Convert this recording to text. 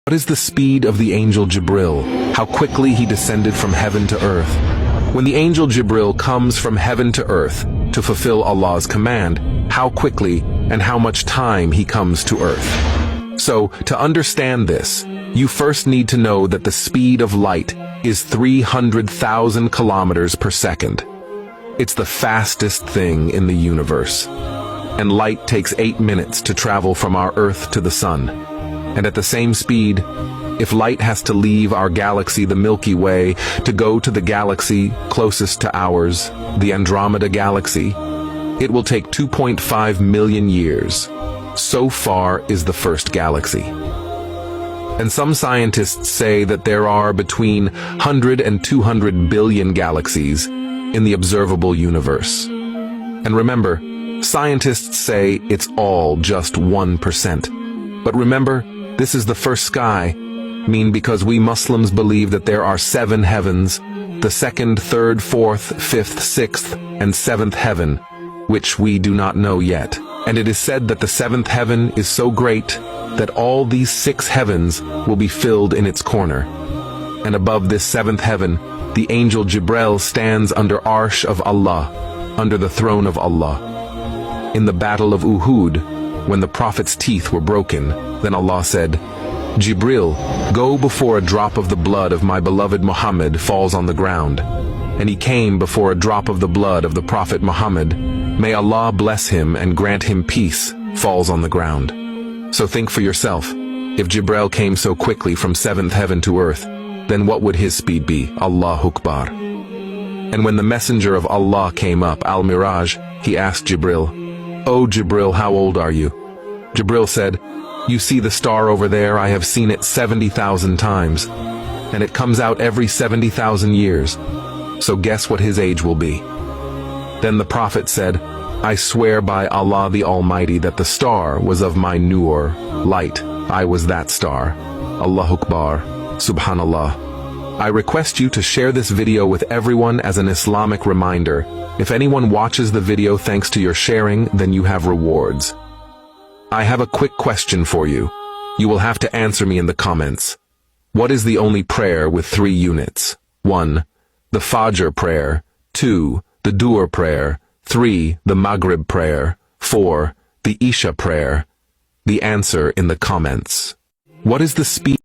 What is the speed of the angel Jibreel? How quickly he descended from heaven to earth? When the angel Jibreel comes from heaven to earth to fulfill Allah's command, how quickly and how much time he comes to earth? So, to understand this, you first need to know that the speed of light is 300,000 kilometers per second. It's the fastest thing in the universe. And light takes 8 minutes to travel from our Earth to the Sun. And at the same speed, if light has to leave our galaxy, the Milky Way, to go to the galaxy closest to ours, the Andromeda Galaxy, it will take 2.5 million years. So far is the first galaxy. And some scientists say that there are between 100 and 200 billion galaxies in the observable universe. And remember, scientists say it's all just 1%. But remember, this is the first sky, because we Muslims believe that there are 7 heavens, the 2nd, 3rd, 4th, 5th, 6th, and 7th heaven, which we do not know yet. And it is said that the 7th heaven is so great that all these 6 heavens will be filled in its corner. And above this 7th heaven, the angel Jibreel stands under Arsh of Allah, under the throne of Allah. In the battle of Uhud, when the Prophet's teeth were broken, then Allah said, Jibreel, go before a drop of the blood of my beloved Muhammad falls on the ground. And he came before a drop of the blood of the Prophet Muhammad, may Allah bless him and grant him peace, falls on the ground. So think for yourself, if Jibreel came so quickly from 7th heaven to earth, then what would his speed be? Allahu Akbar. And when the messenger of Allah came up, Al-Miraj, he asked Jibreel, "O Jibreel, how old are you?" Jibreel said, "You see the star over there? I have seen it 70,000 times, and it comes out every 70,000 years. So guess what his age will be." Then the Prophet said, "I swear by Allah the Almighty that the star was of my nur, light. I was that star." Allahu Akbar. Subhanallah. I request you to share this video with everyone as an Islamic reminder. If anyone watches the video thanks to your sharing, then you have rewards. I have a quick question for you. You will have to answer me in the comments. What is the only prayer with 3 units? 1. The Fajr prayer. 2. The Duhr prayer. 3. The Maghrib prayer. 4. The Isha prayer. The answer in the comments. What is the speed